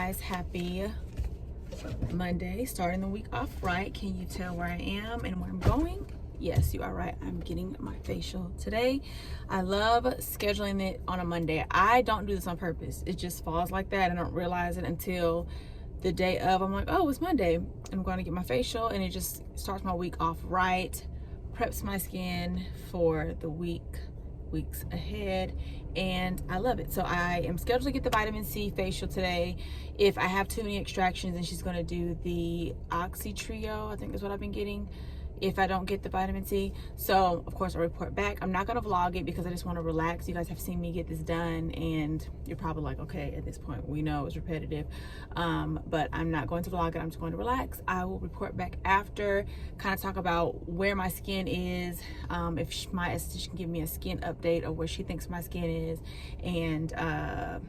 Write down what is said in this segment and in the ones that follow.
guys, happy Monday, starting the week off right. Can you tell where I am and where I'm going? Yes, you are right. I'm getting my facial today. I love scheduling it on a Monday. I don't do this on purpose. It just falls like that. I don't realize it until the day of. I'm like, oh, it's Monday. I'm going to get my facial, and it just starts my week off right, preps my skin for the weeks ahead, and I love it. So I am scheduled to get the vitamin C facial today. If I have too many extractions, then she's going to do the Oxy Trio, I think is what I've been getting, if I don't get the vitamin C. So of course I'll report back. I'm not going to vlog it because I just want to relax. You guys have seen me get this done, and you're probably like, okay, at this point we know it's repetitive, but I'm not going to vlog it. I'm just going to relax. I will report back after, kind of talk about where my skin is, if my esthetician can give me a skin update of where she thinks my skin is, and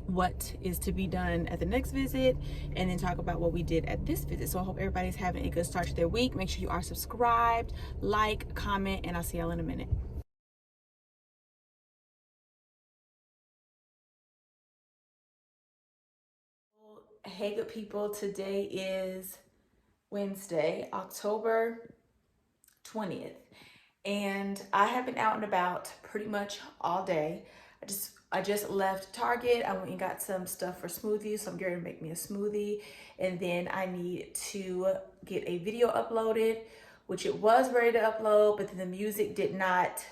what is to be done at the next visit, and then talk about what we did at this visit. So I hope everybody's having a good start to their week. Make sure you are subscribed, like, comment, and I'll see y'all in a minute. Hey good people, today is Wednesday, October 20th, and I have been out and about pretty much all day. I just left Target. I went and got some stuff for smoothies, so I'm going to make me a smoothie, and then I need to get a video uploaded, which it was ready to upload, but then the music did not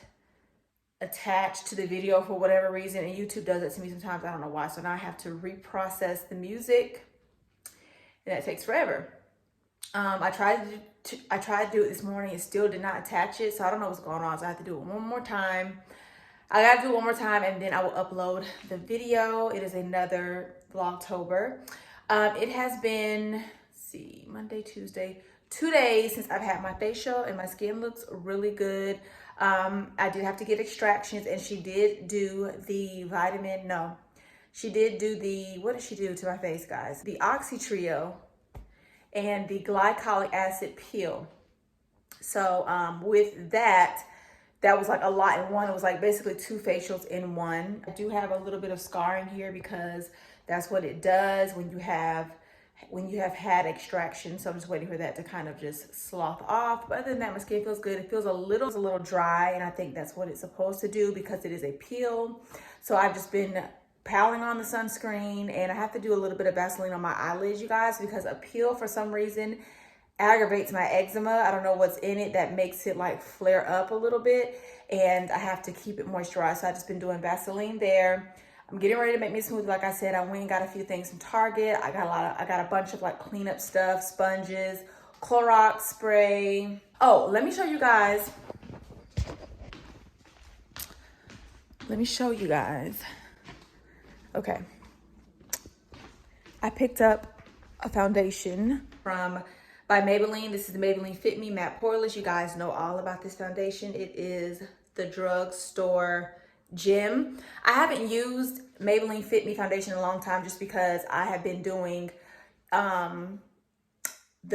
attach to the video for whatever reason, and YouTube does it to me sometimes. I don't know why. So now I have to reprocess the music, and that takes forever. I tried to do it this morning. It still did not attach it, so I don't know what's going on. So I have to do it one more time. I gotta do it one more time, and then I will upload the video. It is another Vlogtober. It has been, let's see, Monday, Tuesday, 2 days since I've had my facial, and my skin looks really good. I did have to get extractions, and she did do the she did do the, what did she do to my face, guys? The Oxy Trio and the glycolic acid peel. So with that was like a lot in one. It was like basically 2 facials in one. I do have a little bit of scarring here because that's what it does when you have had extraction. So I'm just waiting for that to kind of just slough off. But other than that, my skin feels good. It feels a little dry, and I think that's what it's supposed to do because it is a peel. So I've just been piling on the sunscreen, and I have to do a little bit of Vaseline on my eyelids, you guys, because a peel for some reason aggravates my eczema. I don't know what's in it that makes it like flare up a little bit, and I have to keep it moisturized. So I've just been doing Vaseline there. I'm getting ready to make me a smoothie. Like I said, I went and got a few things from Target. I got a bunch of like cleanup stuff, sponges, Clorox spray. Oh, let me show you guys. Okay. I picked up a foundation by Maybelline. This is the Maybelline Fit Me Matte Poreless. You guys know all about this foundation. It is the drugstore gem. I haven't used Maybelline Fit Me foundation in a long time just because I have been doing the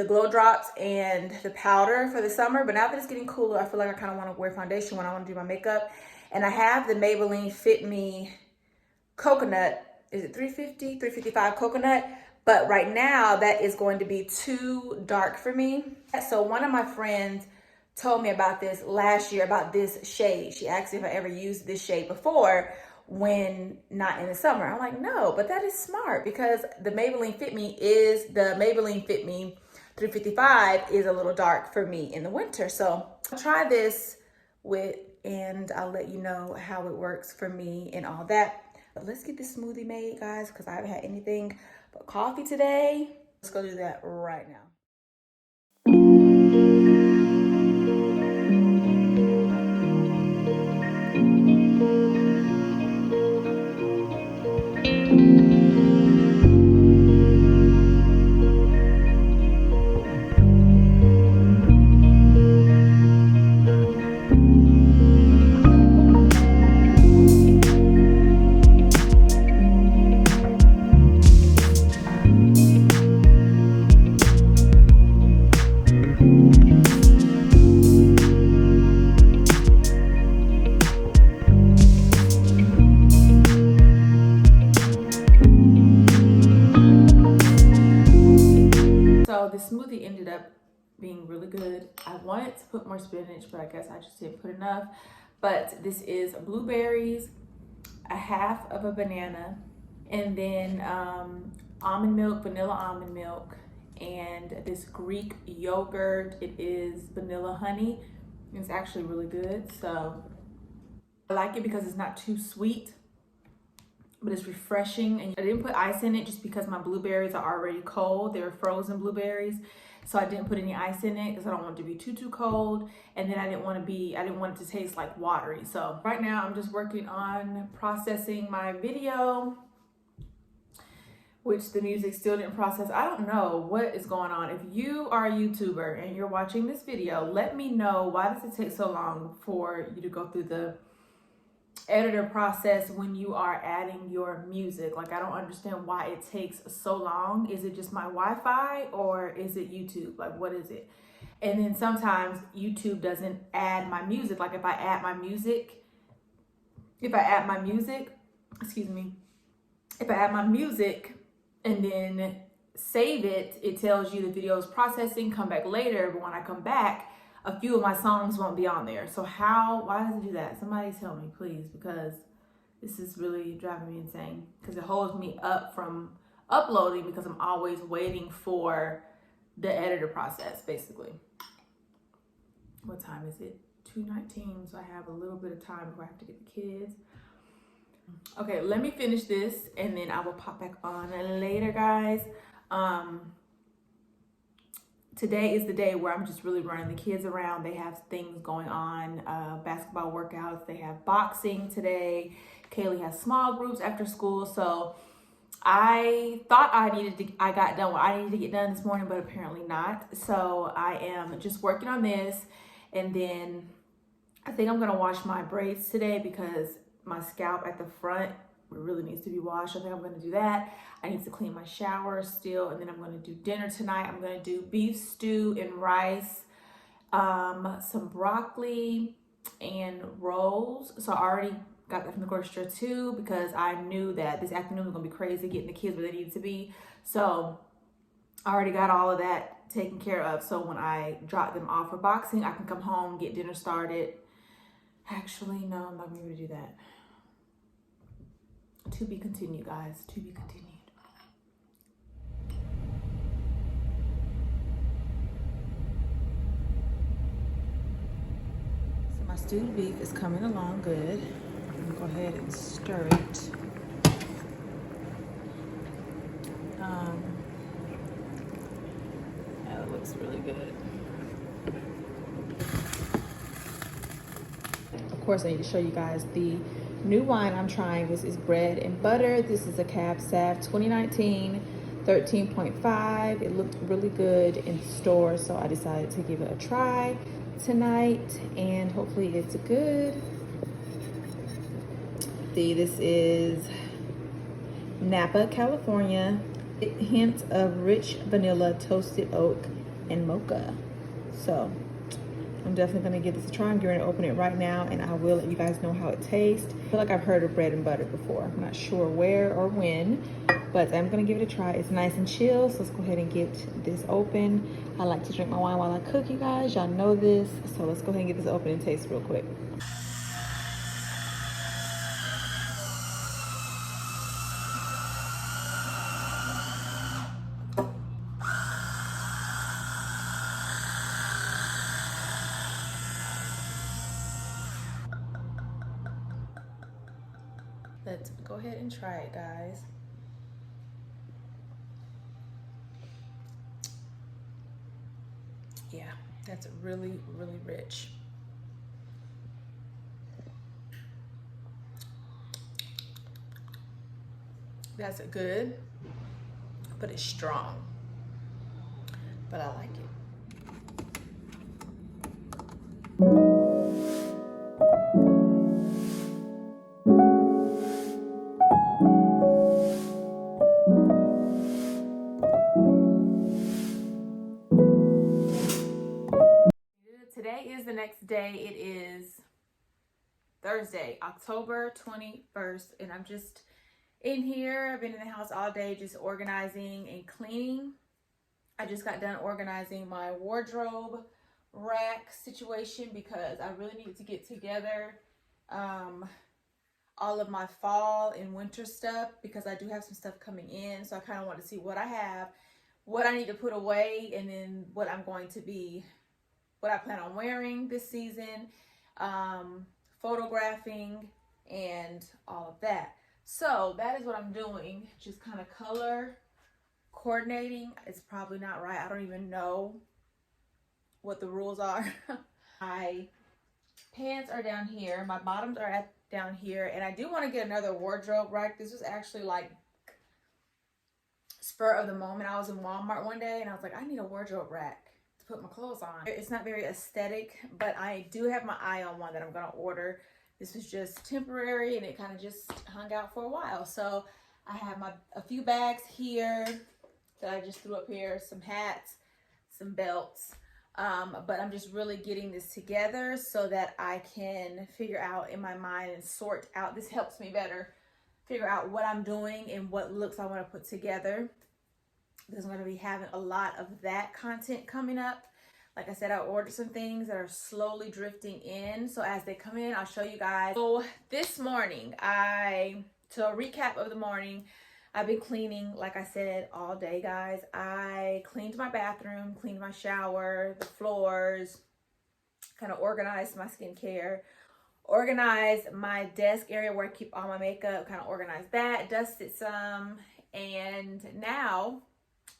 glow drops and the powder for the summer. But now that it's getting cooler, I feel like I kind of want to wear foundation when I want to do my makeup. And I have the Maybelline Fit Me coconut. Is it 350, 355 coconut? But right now that is going to be too dark for me. So one of my friends told me about this last year, about this shade. She asked if I ever used this shade before when not in the summer. I'm like, no, but that is smart because the Maybelline Fit Me 355 is a little dark for me in the winter. So I'll try this and I'll let you know how it works for me and all that. But let's get this smoothie made, guys, because I haven't had anything but coffee today. Let's go do that right now. wanted to put more spinach, but I guess I just didn't put enough. But this is blueberries, a half of a banana, and then almond milk, vanilla almond milk, and this Greek yogurt. It is vanilla honey. It's actually really good. So I like it because it's not too sweet, but it's refreshing. And I didn't put ice in it just because my blueberries are already cold. They're frozen blueberries. So I didn't put any ice in it because I don't want it to be too cold. And then I didn't want it to taste like watery. So right now I'm just working on processing my video, which the music still didn't process. I don't know what is going on. If you are a YouTuber and you're watching this video, let me know, why does it take so long for you to go through the editor process when you are adding your music? Like, I don't understand why it takes so long. Is it just my Wi-Fi or is it YouTube? Like, what is it? And then sometimes YouTube doesn't add my music. Like if I add my music, excuse me, if I add my music and then save it, it tells you the video is processing, come back later. But when I come back, a few of my songs won't be on there. So why does it do that? Somebody tell me, please, because this is really driving me insane. Because it holds me up from uploading because I'm always waiting for the editor process, basically. What time is it? 2:19, so I have a little bit of time before I have to get the kids. Okay, let me finish this and then I will pop back on later, guys. Today is the day where I'm just really running the kids around. They have things going on, basketball workouts. They have boxing today. Kaylee has small groups after school. So I thought I got done what I needed to get done this morning, but apparently not. So I am just working on this. And then I think I'm going to wash my braids today because my scalp at the front really needs to be washed. I think I'm going to do that. I need to clean my shower still, and then I'm going to do dinner tonight. I'm going to do beef stew and rice, some broccoli and rolls. So I already got that from the grocery store too because I knew that this afternoon was going to be crazy getting the kids where they needed to be. So I already got all of that taken care of. So when I drop them off for boxing, I can come home, get dinner started. Actually, no, I'm not going to be able to do that. To be continued, guys. To be continued. So my stewed beef is coming along good. I'm gonna go ahead and stir it. That looks really good. Of course, I need to show you guys the new wine I'm trying. This is Bread and Butter. This is a Cab Sav 2019, 13.5. It looked really good in the store, so I decided to give it a try tonight, and hopefully it's good. See, this is Napa, California. A hint of rich vanilla, toasted oak, and mocha. So I'm definitely gonna give this a try. I'm going to open it right now and I will let you guys know how it tastes. I feel like I've heard of Bread and Butter before. I'm not sure where or when, but I'm gonna give it a try. It's nice and chill, so let's go ahead and get this open. I like to drink my wine while I cook, you guys. Y'all know this. So let's go ahead and get this open and taste real quick. Let's go ahead and try it, guys. Yeah, that's really, really rich. That's good, but it's strong. But I like it. Today is the next day. It is Thursday, October 21st, and I'm just in here. I've been in the house all day just organizing and cleaning. I just got done organizing my wardrobe rack situation because I really need to get together all of my fall and winter stuff because I do have some stuff coming in. So I kind of want to see what I have, what I need to put away, and then what I'm going to be, what I plan on wearing this season, photographing, and all of that. So that is what I'm doing, just kind of color coordinating. It's probably not right. I don't even know what the rules are. My pants are down here. My bottoms are down here. And I do want to get another wardrobe rack. This was actually like spur of the moment. I was in Walmart one day and I was like, I need a wardrobe rack to put my clothes on. It's not very aesthetic, but I do have my eye on one that I'm going to order. This was just temporary and it kind of just hung out for a while. So I have a few bags here that I just threw up here, some hats, some belts. But I'm just really getting this together so that I can figure out in my mind and sort out. This helps me better figure out what I'm doing and what looks I want to put together. Because I'm going to be having a lot of that content coming up. Like I said, I ordered some things that are slowly drifting in. So as they come in, I'll show you guys. So this morning, to a recap of the morning, I've been cleaning, like I said, all day, guys. I cleaned my bathroom, cleaned my shower, the floors, kind of organized my skincare, organized my desk area where I keep all my makeup, kind of organized that, dusted some, and now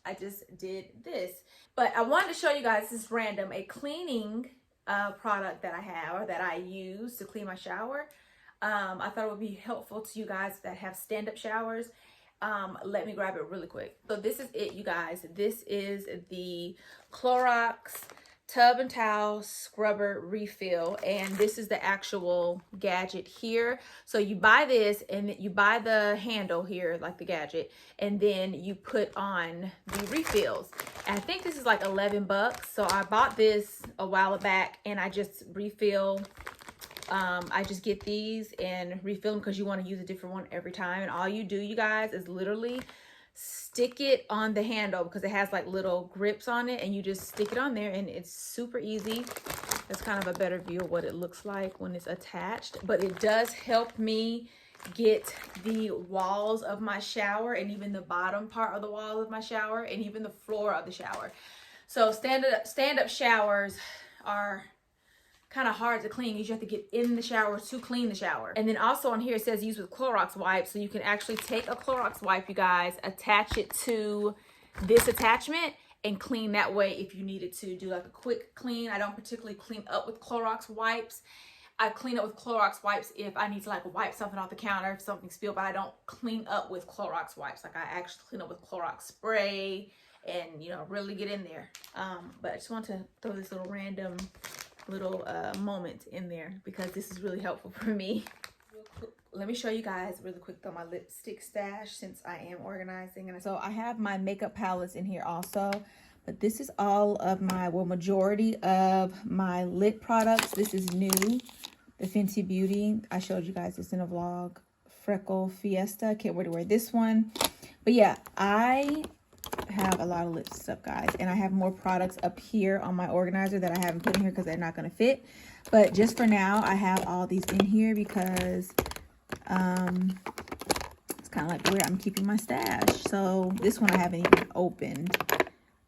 I just did this. But I wanted to show you guys, this is random, a cleaning product that I have or that I use to clean my shower. I thought it would be helpful to you guys that have stand-up showers. Let me grab it really quick. So this is it, you guys. This is the Clorox tub and towel scrubber refill, and this is the actual gadget here. So you buy this and you buy the handle here, like the gadget, and then you put on the refills. And I think this is like 11 bucks. So I bought this a while back and I just refill. I just get these and refill them because you want to use a different one every time. And all you do, you guys, is literally stick it on the handle because it has like little grips on it, and you just stick it on there and it's super easy. That's kind of a better view of what it looks like when it's attached, but it does help me get the walls of my shower and even the bottom part of the wall of my shower and even the floor of the shower. So stand-up showers are kind of hard to clean. You have to get in the shower to clean the shower. And then also on here it says use with Clorox wipes, so you can actually take a Clorox wipe, you guys, attach it to this attachment and clean that way if you needed to do like a quick clean. I don't particularly clean up with Clorox wipes. I clean up with Clorox wipes if I need to like wipe something off the counter, if something spilled, but I don't clean up with Clorox wipes. Like I actually clean up with Clorox spray and, you know, really get in there. But I just want to throw this little random little moment in there because this is really helpful for me. Let me show you guys really quick though my lipstick stash since I am organizing. And so I have my makeup palettes in here also, but this is all of my, well, majority of my lip products. This is new, the Fenty Beauty. I showed you guys this in a vlog. Freckle Fiesta. Can't wait to wear this one. But yeah, I have a lot of lip stuff, guys, and I have more products up here on my organizer that I haven't put in here because they're not going to fit. But just for now, I have all these in here because it's kind of like where I'm keeping my stash. So this one I haven't even opened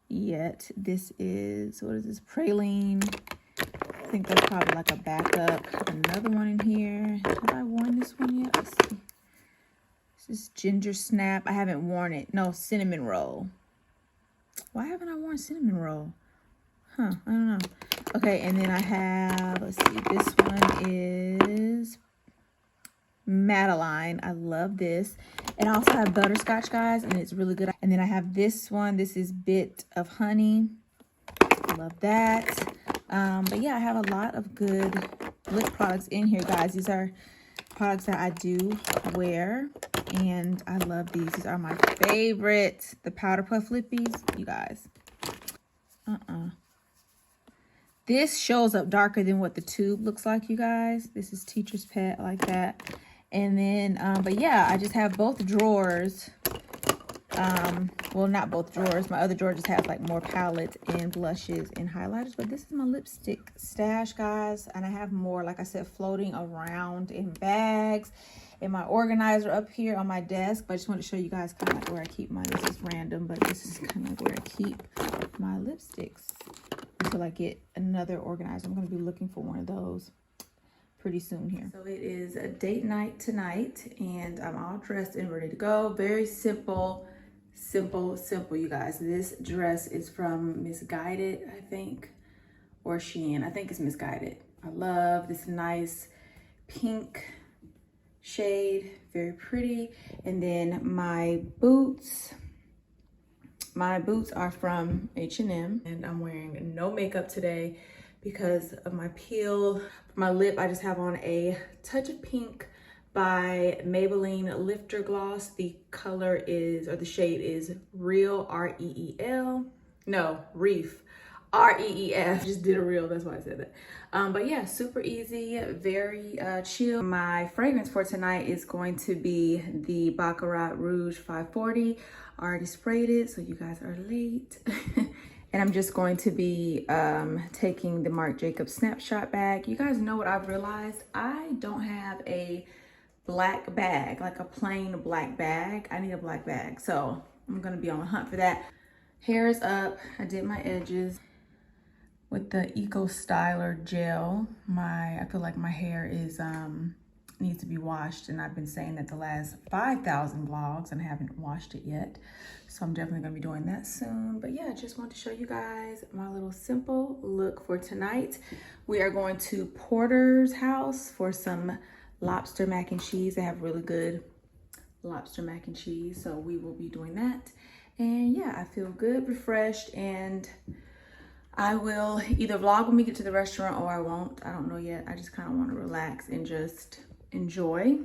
yet. This is, what is this, praline. I think that's probably like a backup. Another one in here. Have I worn this one yet? Let's see. This is ginger snap. I haven't worn it. No, cinnamon roll. Why haven't I worn cinnamon roll? Huh, I don't know. Okay, and then I have, let's see, this one is Madeline. I love this. And I also have butterscotch, guys, and it's really good. And then I have this one. This is Bit of Honey. Love that. But yeah, I have a lot of good lip products in here, guys. These are products that I do wear, and I love these. These are my favorite. The Powder Puff Lippies, you guys. This shows up darker than what the tube looks like, you guys. This is Teacher's Pet, like that. And then, but yeah, I just have both drawers Well, not both drawers. My other drawer just has like more palettes and blushes and highlighters, but this is my lipstick stash, guys. And I have more, like I said, floating around in bags, and my organizer up here on my desk. But I just want to show you guys kind of like where I keep my, this is random, but this is kind of like where I keep my lipsticks until I get another organizer. I'm going to be looking for one of those pretty soon here. So it is a date night tonight, and I'm all dressed and ready to go. Very simple, you guys. This dress is from Misguided, I think, or Shein. I think it's Misguided. I love this nice pink shade, very pretty. And then my boots are from H&M, and I'm wearing no makeup today because of my peel. For my lip, I just have on a touch of pink by Maybelline Lifter Gloss. The color is, or the shade is Real, R-E-E-L. No, Reef, R-E-E-F. Just did a real, that's why I said that. But yeah, super easy, very chill. My fragrance for tonight is going to be the Baccarat Rouge 540. I already sprayed it, so you guys are late. And I'm just going to be taking the Marc Jacobs Snapshot bag. You guys know what I've realized? I don't have a black bag, like a plain black bag. I need a black bag. So I'm gonna be on the hunt for that. Hair is up. I did my edges with the Eco Styler gel. I feel like my hair is needs to be washed, and I've been saying that the last 5,000 vlogs and I haven't washed it yet, so I'm definitely gonna be doing that soon. But yeah, I just wanted to show you guys my little simple look for tonight. We are going to Porter's house for some lobster mac and cheese. They have really good lobster mac and cheese, so we will be doing that. And yeah, I feel good, refreshed, and I will either vlog when we get to the restaurant or I won't. I don't know yet. I just kind of want to relax and just enjoy.